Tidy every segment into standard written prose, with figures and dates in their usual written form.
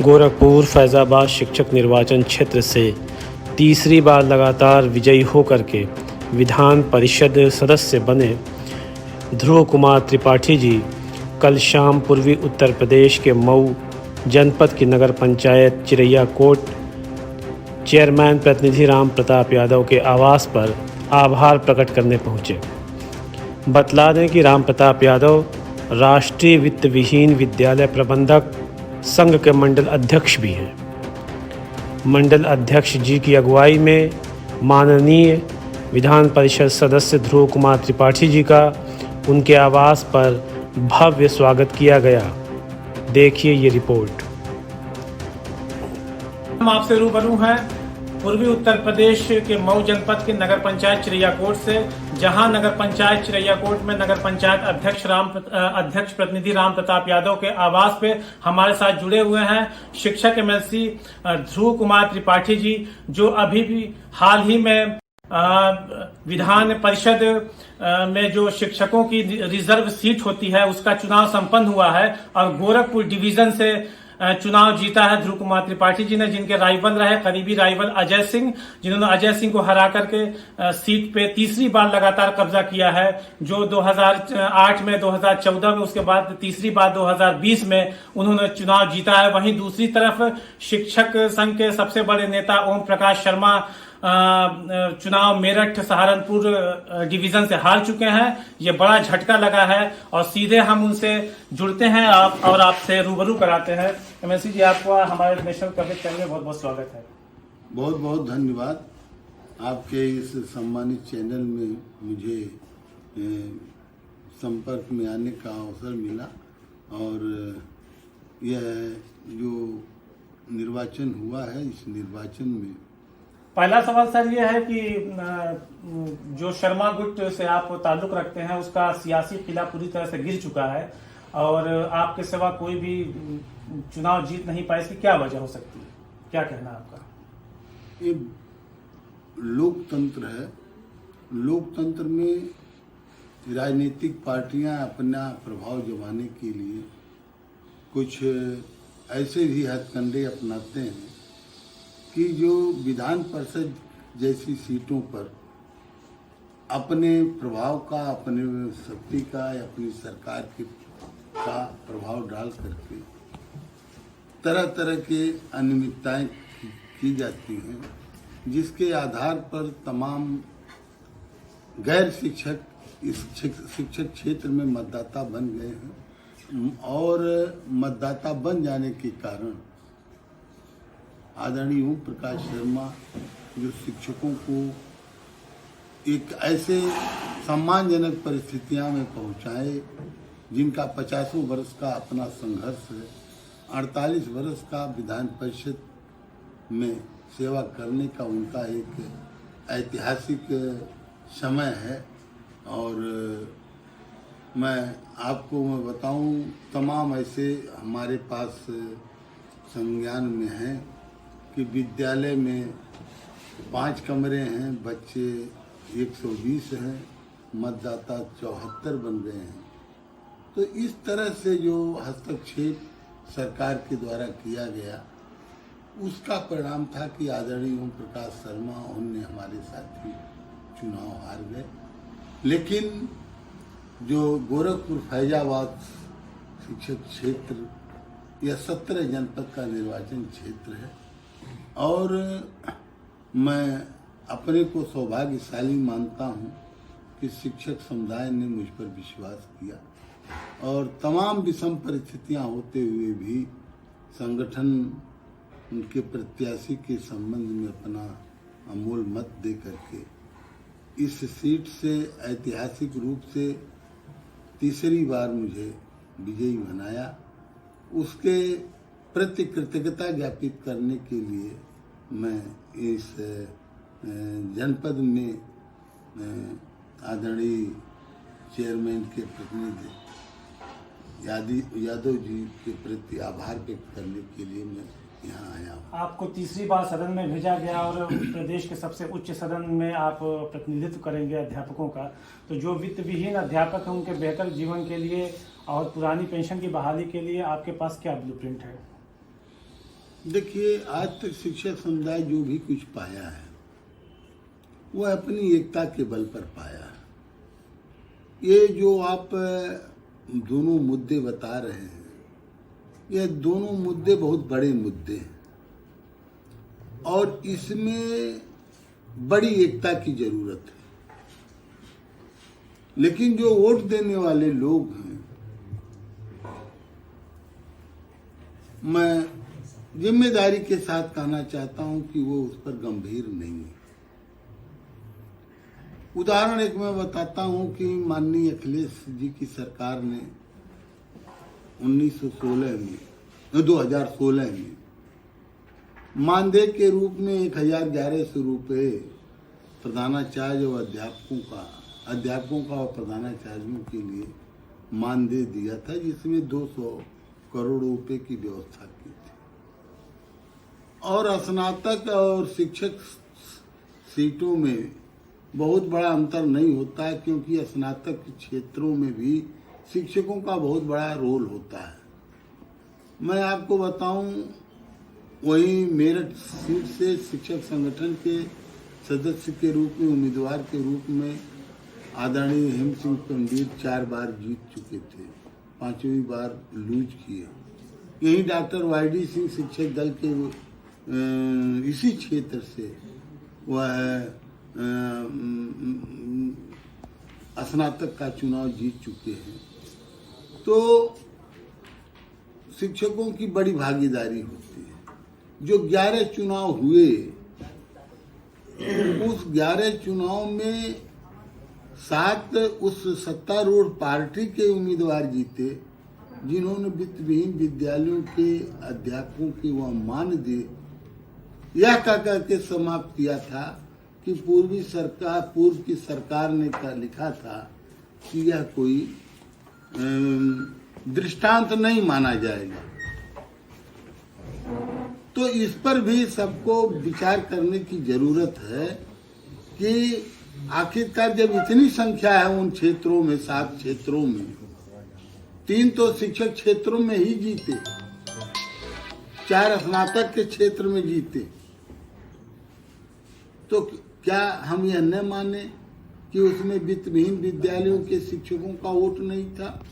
गोरखपुर फैज़ाबाद शिक्षक निर्वाचन क्षेत्र से तीसरी बार लगातार विजयी होकर के विधान परिषद सदस्य बने ध्रुव कुमार त्रिपाठी जी कल शाम पूर्वी उत्तर प्रदेश के मऊ जनपद की नगर पंचायत चिरैयाकोट चेयरमैन प्रतिनिधि राम प्रताप यादव के आवास पर आभार प्रकट करने पहुंचे। बतला दें कि राम प्रताप यादव राष्ट्रीय वित्त विहीन विद्यालय प्रबंधक संघ के मंडल अध्यक्ष भी हैं। मंडल अध्यक्ष जी की अगुवाई में माननीय विधान परिषद सदस्य ध्रुव कुमार त्रिपाठी जी का उनके आवास पर भव्य स्वागत किया गया। देखिए ये रिपोर्ट। हम आपसे रूबरू हैं पूर्वी उत्तर प्रदेश के मऊ जनपद के नगर पंचायत चिरैयाकोट से, जहां नगर पंचायत चिरैयाकोट में नगर पंचायत अध्यक्ष प्रतिनिधि राम प्रताप यादव के आवास पे हमारे साथ जुड़े हुए हैं शिक्षक एमएलसी ध्रुव कुमार त्रिपाठी जी, जो अभी भी हाल ही में विधान परिषद में जो शिक्षकों की रिजर्व सीट होती है उसका चुनाव संपन्न हुआ है और गोरखपुर डिवीजन से चुनाव जीता है ध्रुव कुमार त्रिपाठी जी ने, जिनके राइवल रहे करीबी राइवल अजय सिंह, जिन्होंने अजय सिंह को हरा करके सीट पे तीसरी बार लगातार कब्जा किया है, जो 2008 में 2014 में, उसके बाद तीसरी बार 2020 में उन्होंने चुनाव जीता है। वहीं दूसरी तरफ शिक्षक संघ के सबसे बड़े नेता ओम प्रकाश शर्मा चुनाव मेरठ सहारनपुर डिवीजन से हार चुके हैं। ये बड़ा झटका लगा है और सीधे हम उनसे जुड़ते हैं और आपसे रूबरू कराते हैं। एमएलसी जी, आपको हमारे नेशनल कवरेज चैनल में बहुत बहुत स्वागत है। बहुत बहुत धन्यवाद। आपके इस सम्मानित चैनल में मुझे संपर्क में आने का अवसर मिला और यह जो निर्वाचन हुआ है, इस निर्वाचन में पहला सवाल सर ये है कि जो शर्मा गुट से आप ताल्लुक रखते हैं उसका सियासी किला पूरी तरह से गिर चुका है और आपके सिवा कोई भी चुनाव जीत नहीं पाए, इसकी क्या वजह हो सकती है, क्या कहना है आपका? ये लोकतंत्र है। लोकतंत्र में राजनीतिक पार्टियां अपना प्रभाव जमाने के लिए कुछ ऐसे भी हथकंडे अपनाते हैं कि जो विधान परिषद जैसी सीटों पर अपने प्रभाव का, अपने शक्ति का या अपनी सरकार का प्रभाव डाल करके तरह तरह के अनियमितताएं की जाती हैं, जिसके आधार पर तमाम गैर शिक्षक इस शिक्षक क्षेत्र में मतदाता बन गए हैं और मतदाता बन जाने के कारण आदरणीय ओम प्रकाश शर्मा जो शिक्षकों को एक ऐसे सम्मानजनक परिस्थितियां में पहुंचाए जिनका 50 वर्ष का अपना संघर्ष है, 48 वर्ष का विधान परिषद में सेवा करने का उनका एक ऐतिहासिक समय है। और मैं बताऊं, तमाम ऐसे हमारे पास संज्ञान में हैं कि विद्यालय में 5 कमरे हैं, बच्चे 120 हैं, मतदाता 74 बन गए हैं। तो इस तरह से जो हस्तक्षेप सरकार के द्वारा किया गया उसका परिणाम था कि आदरणीय ओम प्रकाश शर्मा उनने हमारे साथी चुनाव हार गए। लेकिन जो गोरखपुर फैजाबाद शिक्षक क्षेत्र यह 17 जनपद का निर्वाचन क्षेत्र है और मैं अपने को सौभाग्यशाली मानता हूं कि शिक्षक समुदाय ने मुझ पर विश्वास किया और तमाम विषम परिस्थितियां होते हुए भी संगठन उनके प्रत्याशी के संबंध में अपना अमूल मत दे करके इस सीट से ऐतिहासिक रूप से तीसरी बार मुझे विजयी बनाया। उसके प्रति कृतज्ञता ज्ञापित करने के लिए मैं इस जनपद में आदरणीय चेयरमैन के प्रतिनिधि यादव जी के प्रति आभार व्यक्त करने के लिए मैं यहाँ आया हूँ। आपको तीसरी बार सदन में भेजा गया और प्रदेश के सबसे उच्च सदन में आप प्रतिनिधित्व करेंगे अध्यापकों का, तो जो वित्त विहीन अध्यापक हैं उनके बेहतर जीवन के लिए और पुरानी पेंशन की बहाली के लिए आपके पास क्या ब्लूप्रिंट है? देखिए, आज तक शिक्षक समुदाय जो भी कुछ पाया है वह अपनी एकता के बल पर पाया है। ये जो आप दोनों मुद्दे बता रहे हैं, ये दोनों मुद्दे बहुत बड़े मुद्दे हैं और इसमें बड़ी एकता की जरूरत है। लेकिन जो वोट देने वाले लोग हैं, मैं जिम्मेदारी के साथ कहना चाहता हूं कि वो उस पर गंभीर नहीं है। उदाहरण एक मैं बताता हूं कि माननीय अखिलेश जी की सरकार ने 2016 में मानदेय के रूप में 1100 रुपये प्रधानाचार्य और अध्यापकों का और प्रधानाचार्यों के लिए मानदेय दिया था, जिसमें 200 करोड़ रुपए की व्यवस्था की थी। और स्नातक और शिक्षक सीटों में बहुत बड़ा अंतर नहीं होता है, क्योंकि स्नातक क्षेत्रों में भी शिक्षकों का बहुत बड़ा रोल होता है। मैं आपको बताऊं, वही मेरठ सीट से शिक्षक संगठन के सदस्य के रूप में, उम्मीदवार के रूप में आदरणीय हेम सिंह पंडित 4 बार जीत चुके थे, 5वीं बार लूज किए। यही डॉक्टर वाईडी सिंह शिक्षक दल के इसी क्षेत्र से वह स्नातक का चुनाव जीत चुके हैं। तो शिक्षकों की बड़ी भागीदारी होती है। जो 11 चुनाव हुए, उस 11 चुनाव में 7 उस सत्तारूढ़ पार्टी के उम्मीदवार जीते, जिन्होंने वित्त विहीन विद्यालयों के अध्यापकों की वह मानदेय यह कह के समाप्त किया था कि पूर्व की सरकार ने लिखा था कि यह कोई दृष्टांत नहीं माना जाएगा। तो इस पर भी सबको विचार करने की जरूरत है कि आखिरकार जब इतनी संख्या है उन क्षेत्रों में, 7 क्षेत्रों में, 3 तो शिक्षक क्षेत्रों में ही जीते, 4 स्नातक के क्षेत्र में जीते, तो क्या हम यह न माने कि उसमें वित्त विहीन विद्यालयों के शिक्षकों का वोट नहीं था?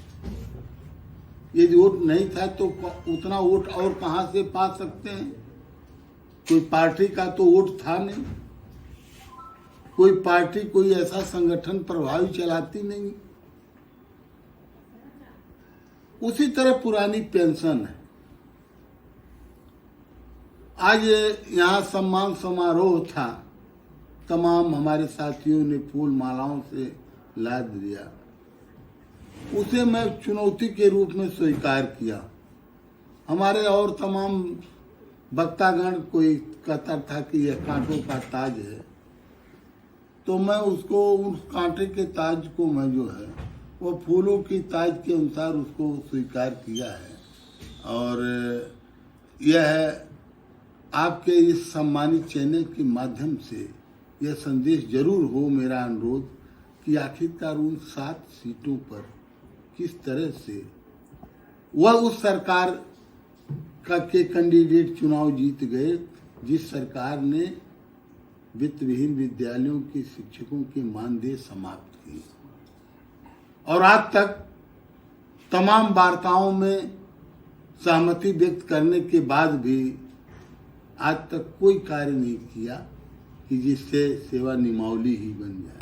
यदि वोट नहीं था तो उतना वोट और कहां से पा सकते हैं? कोई पार्टी का तो वोट था नहीं, कोई पार्टी, कोई ऐसा संगठन प्रभावी चलाती नहीं। उसी तरह पुरानी पेंशन है। आज यहाँ सम्मान समारोह था, तमाम हमारे साथियों ने फूल मालाओं से लाद दिया। उसे मैं चुनौती के रूप में स्वीकार किया। हमारे और तमाम वक्तागण कोई कहता था कि यह कांटों का ताज है, तो मैं उसको, उस कांटे के ताज को मैं जो है वो फूलों की ताज के अनुसार उसको स्वीकार किया है। और यह आपके इस सम्मानित चैनल के माध्यम से यह संदेश जरूर हो, मेरा अनुरोध, कि आखिरकार उन 7 सीटों पर किस तरह से वह उस सरकार के कैंडिडेट चुनाव जीत गए जिस सरकार ने वित्त विहीन विद्यालयों के शिक्षकों के मानदेय समाप्त किए। और आज तक तमाम वार्ताओं में सहमति व्यक्त करने के बाद भी आज तक कोई कार्य नहीं किया कि जिससे सेवा नियमावली ही बन जाए।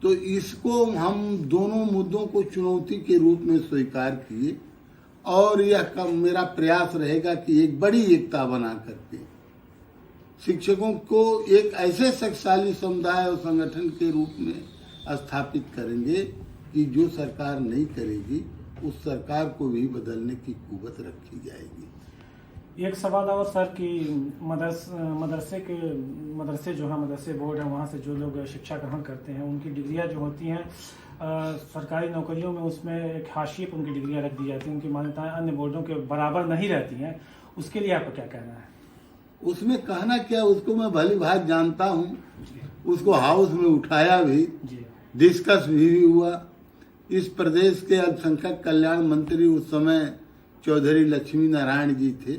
तो इसको हम दोनों मुद्दों को चुनौती के रूप में स्वीकार किए और यह मेरा प्रयास रहेगा कि एक बड़ी एकता बना करके शिक्षकों को एक ऐसे शक्तिशाली समुदाय और संगठन के रूप में स्थापित करेंगे कि जो सरकार नहीं करेगी उस सरकार को भी बदलने की कुव्वत रखी जाएगी। एक सवाल और सर कि मदरसे जो है, मदरसे बोर्ड है, वहाँ से जो लोग शिक्षा ग्रहण करते हैं उनकी डिग्रियाँ जो होती हैं सरकारी नौकरियों में, उसमें एक हाशिए पर उनकी डिग्रियाँ रख दी जाती हैं, उनकी मान्यताएं अन्य बोर्डों के बराबर नहीं रहती हैं। उसके लिए आपका क्या कहना है? उसमें कहना क्या, उसको मैं भली भांति जानता हूँ, उसको हाउस में उठाया भी, डिस्कस भी हुआ। इस प्रदेश के अल्पसंख्यक कल्याण मंत्री उस समय चौधरी लक्ष्मी नारायण जी थे।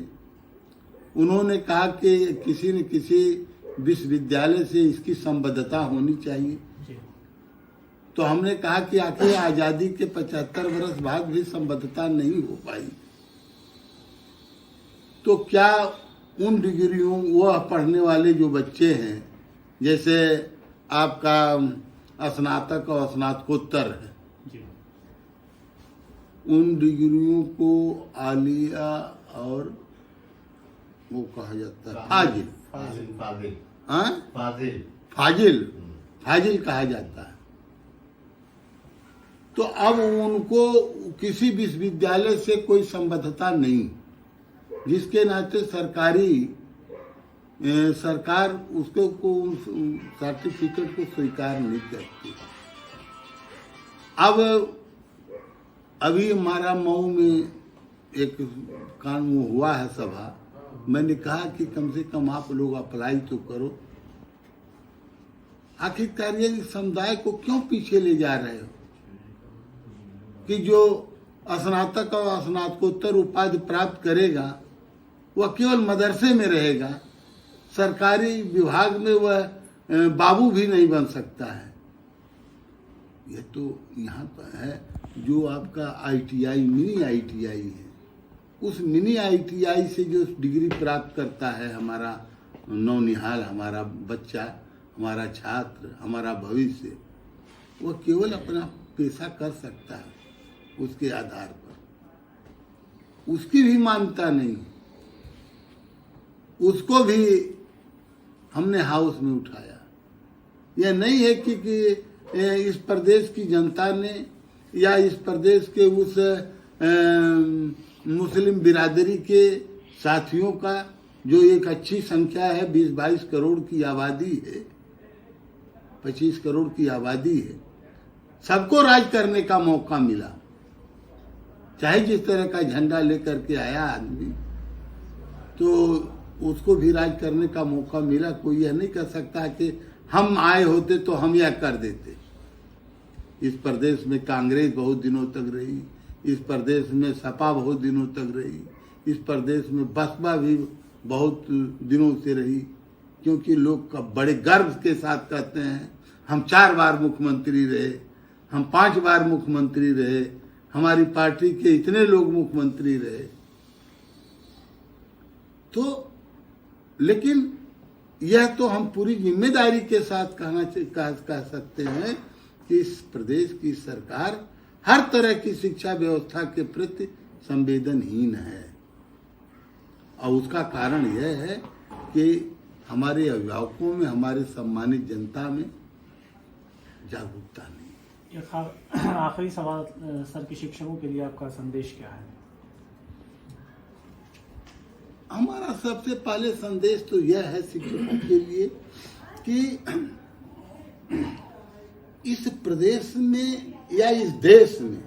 उन्होंने कहा कि किसी न किसी विश्वविद्यालय से इसकी संबद्धता होनी चाहिए। तो हमने कहा कि आखिर आजादी के 75 वर्ष बाद भी संबद्धता नहीं हो पाई, तो क्या उन डिग्रियों वह पढ़ने वाले जो बच्चे हैं, जैसे आपका स्नातक और स्नातकोत्तर है, उन डिग्रियों को आलिया और वो कहा जाता है फाजिल कहा जाता है। तो अब उनको किसी विश्वविद्यालय से कोई संबद्धता नहीं, जिसके नाते सरकार उसको सर्टिफिकेट को स्वीकार नहीं करती। अब अभी हमारा मऊ में एक कानून हुआ है सभा, मैंने कहा कि कम से कम आप लोग अप्लाई तो करो। आखिरकार ये समुदाय को क्यों पीछे ले जा रहे हो कि जो स्नातक और स्नातकोत्तर उपाधि प्राप्त करेगा वह केवल मदरसे में रहेगा, सरकारी विभाग में वह बाबू भी नहीं बन सकता है। ये तो यहाँ पर है जो आपका ITI मिनी ITI है, उस मिनी ITI से जो डिग्री प्राप्त करता है हमारा नौनिहाल, हमारा बच्चा, हमारा छात्र, हमारा भविष्य, वह केवल अपना पेशा कर सकता है उसके आधार पर। उसकी भी मान्यता नहीं, उसको भी हमने हाउस में उठाया। यह नहीं है कि इस प्रदेश की जनता ने या इस प्रदेश के उस मुस्लिम बिरादरी के साथियों का, जो एक अच्छी संख्या है, 20-22 करोड़ की आबादी है, 25 करोड़ की आबादी है, सबको राज करने का मौका मिला। चाहे जिस तरह का झंडा लेकर के आया आदमी, तो उसको भी राज करने का मौका मिला। कोई यह नहीं कर सकता कि हम आए होते तो हम यह कर देते। इस प्रदेश में कांग्रेस बहुत दिनों तक रही, इस प्रदेश में सपा बहुत दिनों तक रही, इस प्रदेश में बसपा भी बहुत दिनों से रही, क्योंकि लोग का बड़े गर्व के साथ कहते हैं हम 4 बार मुख्यमंत्री रहे, हम 5 बार मुख्यमंत्री रहे, हमारी पार्टी के इतने लोग मुख्यमंत्री रहे। तो लेकिन यह तो हम पूरी जिम्मेदारी के साथ कह सकते हैं कि इस प्रदेश की सरकार हर तरह की शिक्षा व्यवस्था के प्रति संवेदनहीन है, और उसका कारण यह है कि हमारे अभिभावकों में, हमारे सम्मानित जनता में जागरूकता नहीं। आखिरी सवाल सर, के शिक्षकों के लिए आपका संदेश क्या है? हमारा सबसे पहले संदेश तो यह है शिक्षकों के लिए कि इस प्रदेश में या इस देश में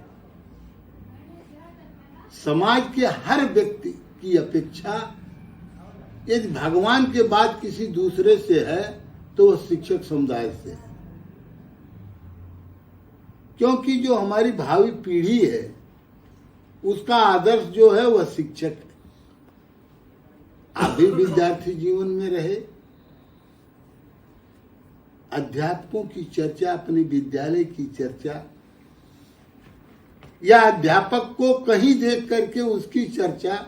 समाज के हर व्यक्ति की अपेक्षा यदि भगवान के बाद किसी दूसरे से है तो वह शिक्षक समुदाय से है, क्योंकि जो हमारी भावी पीढ़ी है उसका आदर्श जो है वह शिक्षक है। आप भी विद्यार्थी जीवन में रहे, अध्यापकों की चर्चा, अपने विद्यालय की चर्चा, या अध्यापक को कहीं देख करके उसकी चर्चा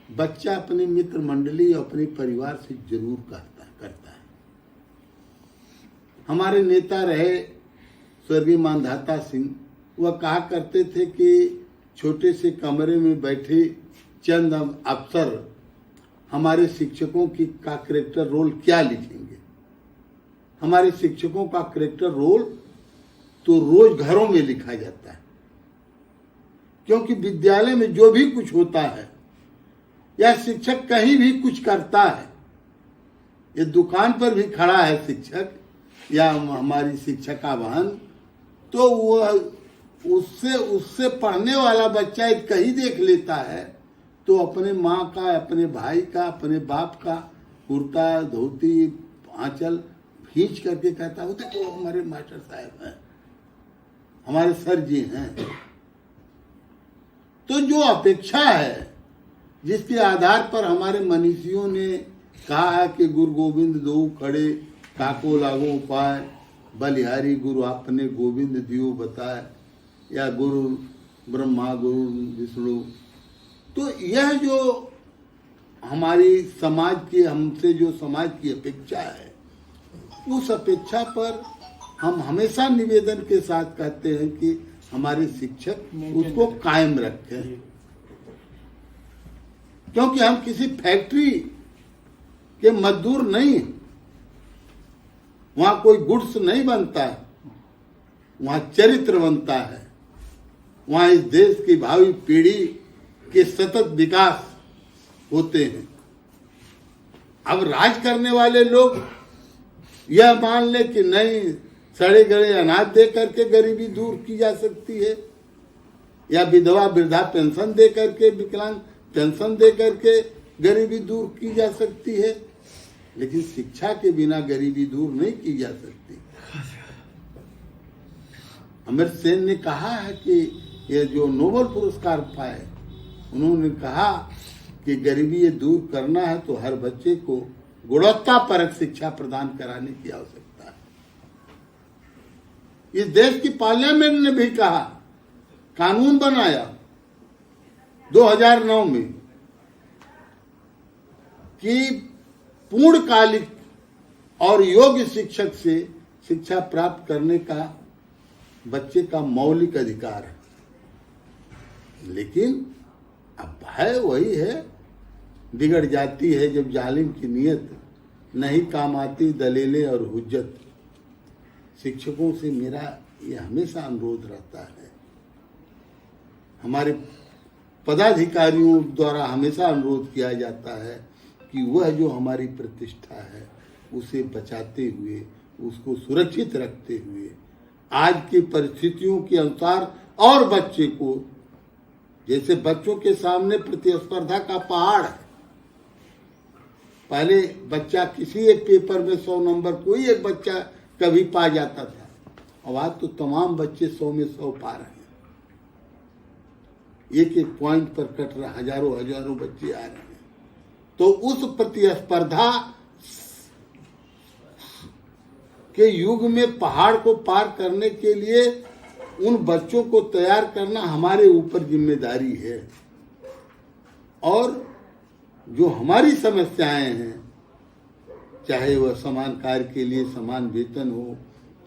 बच्चा अपने मित्र मंडली, अपने परिवार से जरूर करता है। हमारे नेता रहे स्वर्गीय मानधाता सिंह, वह कहा करते थे कि छोटे से कमरे में बैठे चंद अफसर हमारे शिक्षकों की का कैरेक्टर रोल क्या लिखेंगे। हमारे शिक्षकों का कैरेक्टर रोल तो रोज घरों में लिखा जाता है, क्योंकि विद्यालय में जो भी कुछ होता है या शिक्षक कहीं भी कुछ करता है, ये दुकान पर भी खड़ा है शिक्षक या हमारी शिक्षका बहन, तो वह उससे पढ़ने वाला बच्चा यदि कहीं देख लेता है तो अपने माँ का, अपने भाई का, अपने बाप का कुर्ता, धोती, आंचल खींच करके कहता है देखो हमारे मास्टर साहब हैं, हमारे सर जी हैं। तो जो अपेक्षा है, जिसके आधार पर हमारे मनीषियों ने कहा है कि गुरु गोविंद दो खड़े काको लागो पाए, बलिहारी गुरु आपने गोविंद दियो बताए, या गुरु ब्रह्मा गुरु विष्णु, तो यह जो हमारी समाज की, हमसे जो समाज की अपेक्षा है, उस अपेक्षा पर हम हमेशा निवेदन के साथ कहते हैं कि हमारे शिक्षक उसको कायम रखें, क्योंकि हम किसी फैक्ट्री के मजदूर नहीं, वहां कोई गुड्स नहीं बनता है, वहां चरित्र बनता है, वहां इस देश की भावी पीढ़ी के सतत विकास होते हैं। अब राज करने वाले लोग यह मान ले कि नहीं, सड़े गड़े अनाज दे करके गरीबी दूर की जा सकती है, या विधवा वृद्धा पेंशन दे करके, विकलांग पेंशन दे करके गरीबी दूर की जा सकती है, लेकिन शिक्षा के बिना गरीबी दूर नहीं की जा सकती। अमर्त्य सेन ने कहा है कि ये जो नोबेल पुरस्कार पाए, उन्होंने कहा कि गरीबी ये दूर करना है तो हर बच्चे को गुणवत्तापरक शिक्षा प्रदान कराने की आवश्यकता है। इस देश की पार्लियामेंट ने भी कहा, कानून बनाया 2009 में कि पूर्णकालिक और योग्य शिक्षक से शिक्षा प्राप्त करने का बच्चे का मौलिक अधिकार है। लेकिन अब है वही है, बिगड़ जाती है जब जालिम की नीयत नहीं काम आती दलीलें और हुज्जत। शिक्षकों से मेरा ये हमेशा अनुरोध रहता है, हमारे पदाधिकारियों द्वारा हमेशा अनुरोध किया जाता है कि वह जो हमारी प्रतिष्ठा है उसे बचाते हुए, उसको सुरक्षित रखते हुए, आज की परिस्थितियों के अनुसार और बच्चे को, जैसे बच्चों के सामने प्रतिस्पर्धा का पहाड़ है, पहले बच्चा किसी एक पेपर में 100 नंबर कोई एक बच्चा कभी पा जाता था, अब आज तो तमाम बच्चे 100 में 100 पा रहे हैं, एक एक पॉइंट पर कट रहा, हजारों हजारों बच्चे आ रहे हैं। तो उस प्रतिस्पर्धा के युग में पहाड़ को पार करने के लिए उन बच्चों को तैयार करना हमारे ऊपर जिम्मेदारी है। और जो हमारी समस्याएं हैं, चाहे वह समान कार्य के लिए समान वेतन हो,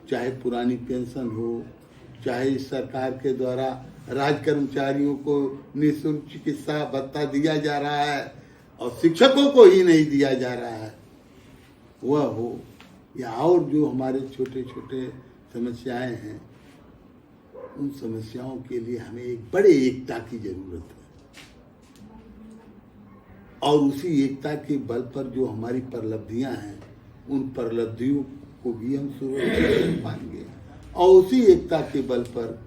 चाहे पुरानी पेंशन हो, चाहे सरकार के द्वारा राज कर्मचारियों को निःशुल्क चिकित्सा भत्ता दिया जा रहा है और शिक्षकों को ही नहीं दिया जा रहा है, वह हो, या और जो हमारे छोटे छोटे समस्याएं हैं, उन समस्याओं के लिए हमें एक बड़े एकता की जरूरत है। और उसी एकता के बल पर जो हमारी परलब्धियां हैं, उन परलब्धियों को भी हम सुरक्षित कर पाएंगे। और उसी एकता के बल पर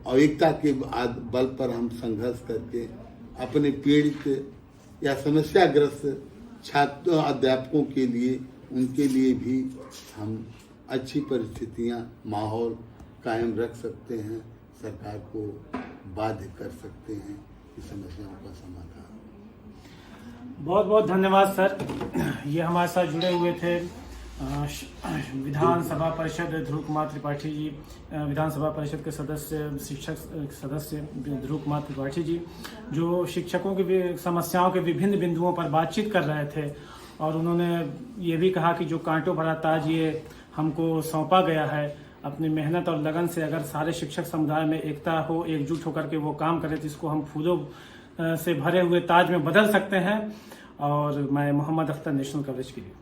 और एकता के बल पर हम संघर्ष करके अपने पीड़ित या समस्याग्रस्त छात्र अध्यापकों के लिए, उनके लिए भी हम अच्छी परिस्थितियां, माहौल कायम रख सकते हैं, सरकार को बाध्य कर सकते हैं कि समस्याओं का समाधान। बहुत बहुत धन्यवाद सर। ये हमारे साथ जुड़े हुए थे विधानसभा परिषद ध्रुव कुमार त्रिपाठी जी, विधानसभा परिषद के सदस्य, शिक्षक सदस्य ध्रुव कुमार त्रिपाठी जी, जो शिक्षकों की समस्याओं के विभिन्न बिंदुओं पर बातचीत कर रहे थे। और उन्होंने ये भी कहा कि जो कांटों भरा ताज ये हमको सौंपा गया है, अपनी मेहनत और लगन से अगर सारे शिक्षक समुदाय में एकता हो, एकजुट होकर के वो काम करें, तो इसको हम फूलों से भरे हुए ताज में बदल सकते हैं। और मैं मोहम्मद अख्तर, नेशनल कवरेज के लिए।